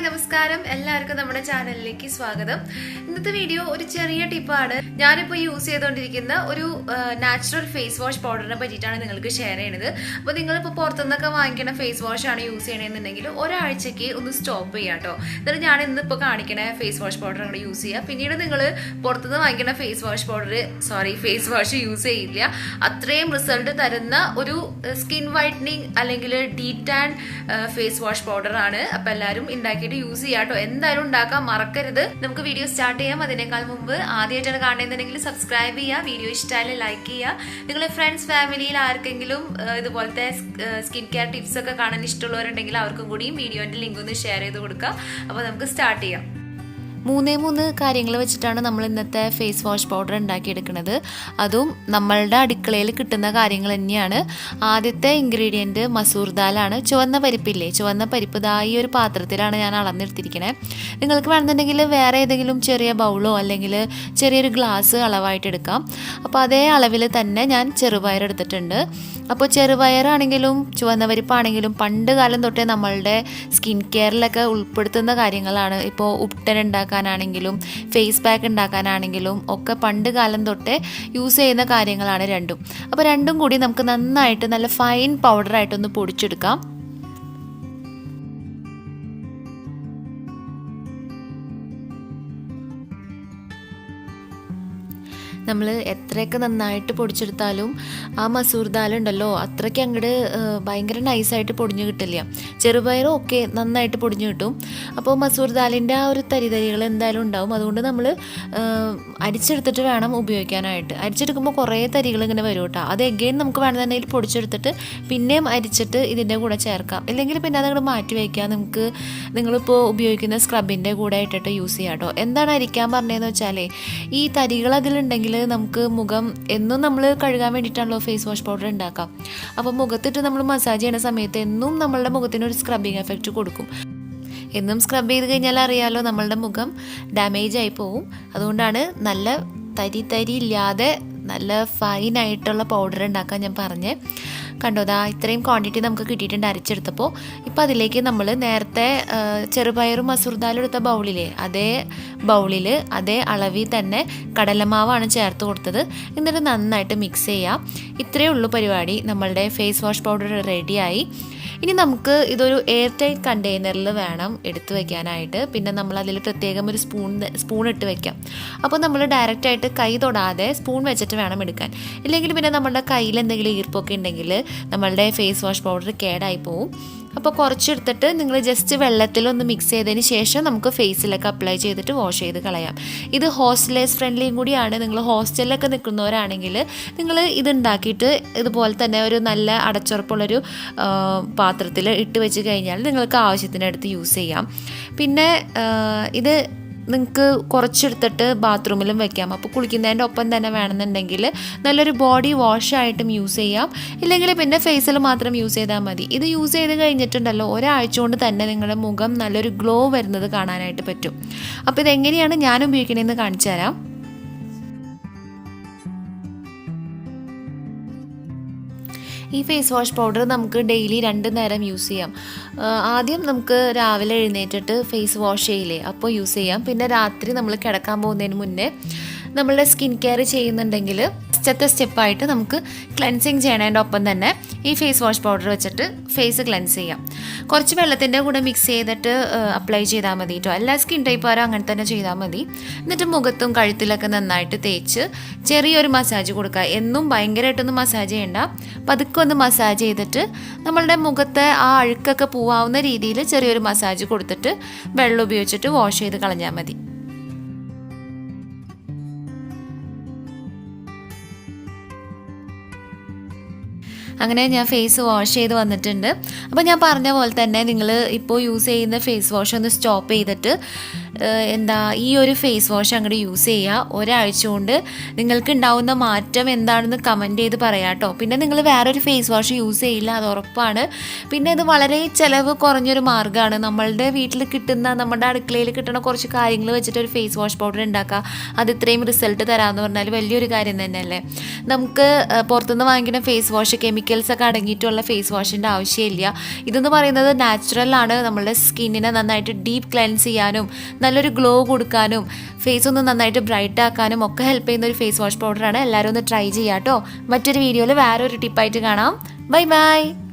Hi നമസ്കാരം എല്ലാവർക്കും നമ്മുടെ ചാനലിലേക്ക് സ്വാഗതം. ഇന്നത്തെ വീഡിയോ ഒരു ചെറിയ ടിപ്പാണ്. ഞാനിപ്പോൾ യൂസ് ചെയ്തുകൊണ്ടിരിക്കുന്ന ഒരു നാച്ചുറൽ ഫേസ് വാഷ് പൗഡറിനെ പറ്റിയിട്ടാണ് നിങ്ങൾക്ക് ഷെയർ ചെയ്യുന്നത്. അപ്പോൾ നിങ്ങളിപ്പോൾ പുറത്തുനിന്നൊക്കെ വാങ്ങിക്കുന്ന ഫേസ് വാഷ് ആണ് യൂസ് ചെയ്യണമെന്നുണ്ടെങ്കിൽ ഒരാഴ്ചയ്ക്ക് ഒന്ന് സ്റ്റോപ്പ് ചെയ്യാം കേട്ടോ. എന്നിട്ട് ഞാൻ ഇന്നിപ്പോൾ കാണിക്കണ ഫേസ് വാഷ് പൗഡർ അങ്ങോട്ട് യൂസ് ചെയ്യുക. പിന്നീട് നിങ്ങൾ പുറത്തുനിന്ന് വാങ്ങിക്കുന്ന ഫേസ് വാഷ് യൂസ് ചെയ്യില്ല. അത്രയും റിസൾട്ട് തരുന്ന ഒരു സ്കിൻ വൈറ്റനിങ് അല്ലെങ്കിൽ ഡീറ്റാൻ ഫേസ് വാഷ് പൗഡർ ആണ്. അപ്പൊ എല്ലാവരും ഉണ്ടാക്കിയിട്ട് യൂസ് ചെയ്യാം കേട്ടോ. എന്തായാലും ഉണ്ടാക്കാൻ മറക്കരുത്. നമുക്ക് വീഡിയോ സ്റ്റാർട്ട് ചെയ്യാം. അതിനേക്കാൾ മുമ്പ് ആദ്യമായിട്ടാണ് കാണുന്നുണ്ടെങ്കിൽ സബ്സ്ക്രൈബ് ചെയ്യുക, വീഡിയോ ഇഷ്ടമായാലും ലൈക്ക് ചെയ്യുക. നിങ്ങളെ ഫ്രണ്ട്സ് ഫാമിലിയിൽ ആർക്കെങ്കിലും ഇതുപോലത്തെ സ്കിൻ കെയർ ടിപ്സ് ഒക്കെ കാണാൻ ഇഷ്ടമുള്ളവരുണ്ടെങ്കിൽ അവർക്കും കൂടിയും വീഡിയോന്റെ ലിങ്ക് ഒന്ന് ഷെയർ ചെയ്ത് കൊടുക്കുക. അപ്പോൾ നമുക്ക് സ്റ്റാർട്ട് ചെയ്യാം. മൂന്ന് കാര്യങ്ങൾ വെച്ചിട്ടാണ് നമ്മൾ ഇന്നത്തെ ഫേസ് വാഷ് പൗഡർ ഉണ്ടാക്കിയെടുക്കുന്നത്. അതും നമ്മളുടെ അടുക്കളയിൽ കിട്ടുന്ന കാര്യങ്ങൾ തന്നെയാണ്. ആദ്യത്തെ ഇൻഗ്രീഡിയൻറ്റ് മസൂർ ദാലാണ്. ചുവന്ന പരിപ്പില്ലേ, ചുവന്ന പരിപ്പ് ദാ ഈ ഒരു പാത്രത്തിലാണ് ഞാൻ അളന്നെടുത്തിരിക്കണേ. നിങ്ങൾക്ക് വേണമെന്നുണ്ടെങ്കിൽ വേറെ ഏതെങ്കിലും ചെറിയ ബൗളോ അല്ലെങ്കിൽ ചെറിയൊരു ഗ്ലാസ് അളവായിട്ട് എടുക്കാം. അപ്പോൾ അതേ അളവിൽ തന്നെ ഞാൻ ചെറുപയർ എടുത്തിട്ടുണ്ട്. അപ്പോൾ ചെറുപയറാണെങ്കിലും ചുവന്ന പരിപ്പാണെങ്കിലും പണ്ട് കാലം തൊട്ടേ നമ്മളുടെ സ്കിൻ കെയറിലൊക്കെ ഉൾപ്പെടുത്തുന്ന കാര്യങ്ങളാണ്. ഇപ്പോൾ ഉപ്ടൻ ഉണ്ടാക്കാനാണെങ്കിലും ഫേസ് പാക്ക് ഉണ്ടാക്കാനാണെങ്കിലും ഒക്കെ പണ്ട് കാലം തൊട്ടേ യൂസ് ചെയ്യുന്ന കാര്യങ്ങളാണ് രണ്ടും. അപ്പോൾ രണ്ടും കൂടി നമുക്ക് നന്നായിട്ട് നല്ല ഫൈൻ പൗഡറായിട്ടൊന്ന് പൊടിച്ചെടുക്കാം. നമ്മൾ എത്രയൊക്കെ നന്നായിട്ട് പൊടിച്ചെടുത്താലും ആ മസൂർ ദാൽ ഉണ്ടല്ലോ അത്രയ്ക്ക് അങ്ങോട്ട് ഭയങ്കര നൈസായിട്ട് പൊടിഞ്ഞു കിട്ടില്ല. ചെറുപയറും ഒക്കെ നന്നായിട്ട് പൊടിഞ്ഞു കിട്ടും. അപ്പോൾ മസൂർ ദാലിൻ്റെ ആ ഒരു തരിതരികൾ എന്തായാലും ഉണ്ടാവും. അതുകൊണ്ട് നമ്മൾ അരിച്ചെടുത്തിട്ട് വേണം ഉപയോഗിക്കാനായിട്ട്. അരിച്ചെടുക്കുമ്പോൾ കുറേ തരികൾ ഇങ്ങനെ വരും കേട്ടോ. അത് എഗെയിൻ നമുക്ക് വേണമെന്നുണ്ടെങ്കിൽ പൊടിച്ചെടുത്തിട്ട് പിന്നെയും അരിച്ചിട്ട് ഇതിൻ്റെ കൂടെ ചേർക്കാം. അല്ലെങ്കിൽ പിന്നെ അതങ്ങോട്ട് മാറ്റി വയ്ക്കാം. നമുക്ക് നിങ്ങളിപ്പോൾ ഉപയോഗിക്കുന്ന സ്ക്രബിൻ്റെ കൂടെ ഇട്ടിട്ട് യൂസ് ചെയ്യാം കേട്ടോ. എന്താണ് അരിക്കാൻ പറഞ്ഞതെന്ന് വെച്ചാൽ ഈ തരികൾ അതിലുണ്ടെങ്കിൽ നമുക്ക് മുഖം എന്നും നമ്മൾ കഴുകാൻ വേണ്ടിയിട്ടാണല്ലോ ഫേസ് വാഷ് പൗഡർ ഉണ്ടാക്കാം. അപ്പോൾ മുഖത്തിട്ട് നമ്മൾ മസാജ് ചെയ്യുന്ന സമയത്ത് എന്നും നമ്മളുടെ മുഖത്തിന് ഒരു സ്ക്രബിങ് എഫക്റ്റ് കൊടുക്കും. എന്നും സ്ക്രബ് ചെയ്ത് കഴിഞ്ഞാൽ അറിയാമല്ലോ നമ്മളുടെ മുഖം ഡാമേജ് ആയി പോവും. അതുകൊണ്ടാണ് നല്ല തരി ഇല്ലാതെ നല്ല ഫൈനായിട്ടുള്ള പൗഡർ ഉണ്ടാക്കാൻ ഞാൻ പറഞ്ഞേ. കണ്ടോ, ദാ ഇത്രയും ക്വാണ്ടിറ്റി നമുക്ക് കിട്ടിയിട്ടുണ്ട് അരിച്ചെടുത്തപ്പോൾ. ഇപ്പോൾ അതിലേക്ക് നമ്മൾ നേരത്തെ ചെറുപയറും മസൂർ ദാലും എടുത്ത ബൗളിലെ അതേ ബൗളിൽ അതേ അളവിൽ തന്നെ കടലമാവാണ് ചേർത്ത് കൊടുത്തത്. എന്നിട്ട് നന്നായിട്ട് മിക്സ് ചെയ്യാം. ഇത്രയേ ഉള്ളൂ പരിപാടി. നമ്മളുടെ ഫേസ് വാഷ് പൗഡർ റെഡിയായി. ഇനി നമുക്ക് ഇതൊരു എയർ ടൈറ്റ് കണ്ടെയ്നറിൽ വേണം എടുത്തു വയ്ക്കാനായിട്ട്. പിന്നെ നമ്മൾ അതിൽ പ്രത്യേകം ഒരു സ്പൂൺ ഇട്ട് വയ്ക്കാം. അപ്പോൾ നമ്മൾ ഡയറക്റ്റായിട്ട് കൈ തൊടാതെ സ്പൂൺ വെച്ചിട്ട് വേണം എടുക്കാൻ. ഇല്ലെങ്കിൽ പിന്നെ നമ്മളുടെ കയ്യിൽ എന്തെങ്കിലും ഈർപ്പൊക്കെ ഉണ്ടെങ്കിൽ നമ്മളുടെ ഫേസ് വാഷ് പൗഡർ കേടായി പോവും. അപ്പോൾ കുറച്ചെടുത്തിട്ട് നിങ്ങൾ ജസ്റ്റ് വെള്ളത്തിലൊന്ന് മിക്സ് ചെയ്തതിന് ശേഷം നമുക്ക് ഫേസിലൊക്കെ അപ്ലൈ ചെയ്തിട്ട് വാഷ് ചെയ്ത് കളയാം. ഇത് ഹോസ്റ്റലേഴ്സ് ഫ്രണ്ട്ലിയും കൂടിയാണ്. നിങ്ങൾ ഹോസ്റ്റലിലൊക്കെ നിൽക്കുന്നവരാണെങ്കിൽ നിങ്ങൾ ഇതുണ്ടാക്കിയിട്ട് ഇതുപോലെ തന്നെ ഒരു നല്ല അടച്ചുറപ്പുള്ളൊരു പാത്രത്തിൽ ഇട്ട് വെച്ച് കഴിഞ്ഞാൽ നിങ്ങൾക്ക് ആവശ്യത്തിനടുത്ത് യൂസ് ചെയ്യാം. പിന്നെ ഇത് നിങ്ങൾക്ക് കുറച്ചെടുത്തിട്ട് ബാത്റൂമിലും വെക്കാം. അപ്പോൾ കുളിക്കുന്നതിൻ്റെ ഒപ്പം തന്നെ വേണമെന്നുണ്ടെങ്കിൽ നല്ലൊരു ബോഡി വാഷായിട്ടും യൂസ് ചെയ്യാം. ഇല്ലെങ്കിൽ പിന്നെ ഫേസിൽ മാത്രം യൂസ് ചെയ്താൽ മതി. ഇത് യൂസ് ചെയ്ത് കഴിഞ്ഞിട്ടുണ്ടല്ലോ ഒരാഴ്ച കൊണ്ട് തന്നെ നിങ്ങളുടെ മുഖം നല്ലൊരു ഗ്ലോ വരുന്നത് കാണാനായിട്ട് പറ്റും. അപ്പോൾ ഇതെങ്ങനെയാണ് ഞാൻ ഉപയോഗിക്കണമെന്ന് കാണിച്ചു തരാം. ഈ ഫേസ് വാഷ് പൗഡർ നമുക്ക് ഡെയിലി 2 നേരം യൂസ് ചെയ്യാം. ആദ്യം നമുക്ക് രാവിലെ എഴുന്നേറ്റിട്ട് ഫേസ് വാഷ് ചെയ്യില്ലേ, അപ്പോൾ യൂസ് ചെയ്യാം. പിന്നെ രാത്രി നമ്മൾ കിടക്കാൻ പോകുന്നതിന് മുന്നേ നമ്മളുടെ സ്കിൻ കെയർ ചെയ്യുന്നുണ്ടെങ്കിൽ ഫസ്റ്റത്തെ സ്റ്റെപ്പായിട്ട് നമുക്ക് ക്ലെൻസിങ് ചെയ്യണതിൻ്റെ ഒപ്പം തന്നെ ഈ ഫേസ് വാഷ് പൗഡർ വെച്ചിട്ട് ഫേസ് ക്ലെൻസ് ചെയ്യാം. കുറച്ച് വെള്ളത്തിൻ്റെ കൂടെ മിക്സ് ചെയ്തിട്ട് അപ്ലൈ ചെയ്താൽ മതി കേട്ടോ. എല്ലാ സ്കിൻ ടൈപ്പുകാരും അങ്ങനെ തന്നെ ചെയ്താൽ മതി. എന്നിട്ട് മുഖത്തും കഴുത്തിലൊക്കെ നന്നായിട്ട് തേച്ച് ചെറിയൊരു മസാജ് കൊടുക്കുക. എന്നും ഭയങ്കരമായിട്ടൊന്നും മസാജ് ചെയ്യണ്ട. പതുക്കെ ഒന്ന് മസാജ് ചെയ്തിട്ട് നമ്മളുടെ മുഖത്തെ ആ അഴുക്കൊക്കെ പോവാവുന്ന രീതിയിൽ ചെറിയൊരു മസാജ് കൊടുത്തിട്ട് വെള്ളം ഉപയോഗിച്ചിട്ട് വാഷ് ചെയ്ത് കളഞ്ഞാൽ മതി. അങ്ങനെ ഞാൻ ഫേസ് വാഷ് ചെയ്ത് വന്നിട്ടുണ്ട്. അപ്പോൾ ഞാൻ പറഞ്ഞ പോലെ തന്നെ നിങ്ങൾ ഇപ്പോൾ യൂസ് ചെയ്യുന്ന ഫേസ് വാഷ് ഒന്ന് സ്റ്റോപ്പ് ചെയ്തിട്ട് ഈ ഒരു ഫേസ് വാഷ് അങ്ങോട്ട് യൂസ് ചെയ്യുക. ഒരാഴ്ച കൊണ്ട് നിങ്ങൾക്ക് ഉണ്ടാവുന്ന മാറ്റം എന്താണെന്ന് കമൻറ്റ് ചെയ്ത് പറയാം കേട്ടോ. പിന്നെ നിങ്ങൾ വേറൊരു ഫേസ് വാഷ് യൂസ് ചെയ്യില്ല, അത് ഉറപ്പാണ്. പിന്നെ ഇത് വളരെ ചിലവ് കുറഞ്ഞൊരു മാർഗ്ഗമാണ്. നമ്മളുടെ വീട്ടിൽ കിട്ടുന്ന നമ്മുടെ അടുക്കളയിൽ കിട്ടുന്ന കുറച്ച് കാര്യങ്ങൾ വെച്ചിട്ട് ഒരു ഫേസ് വാഷ് പൗഡർ ഉണ്ടാക്കുക, അത് ഇത്രയും റിസൾട്ട് തരാമെന്ന് പറഞ്ഞാൽ വലിയൊരു കാര്യം തന്നെയല്ലേ. നമുക്ക് പുറത്തുനിന്ന് വാങ്ങിക്കുന്ന ഫേസ് വാഷ് കെമിക്കൽ കെമിക്കൽസ് ഒക്കെ അടങ്ങിയിട്ടുള്ള ഫേസ് വാഷിൻ്റെ ആവശ്യമില്ല. ഇതെന്ന് പറയുന്നത് നാച്ചുറലാണ്. നമ്മളുടെ സ്കിന്നിനെ നന്നായിട്ട് ഡീപ്പ് ക്ലെൻസ് ചെയ്യാനും നല്ലൊരു ഗ്ലോ കൊടുക്കാനും ഫേസ് ഒന്ന് നന്നായിട്ട് ബ്രൈറ്റ് ആക്കാനും ഒക്കെ ഹെൽപ്പ് ചെയ്യുന്ന ഒരു ഫേസ് വാഷ് പൗഡറാണ്. എല്ലാവരും ഒന്ന് ട്രൈ ചെയ്യാം കേട്ടോ. മറ്റൊരു വീഡിയോയിൽ വേറൊരു ടിപ്പായിട്ട് കാണാം. Bye bye.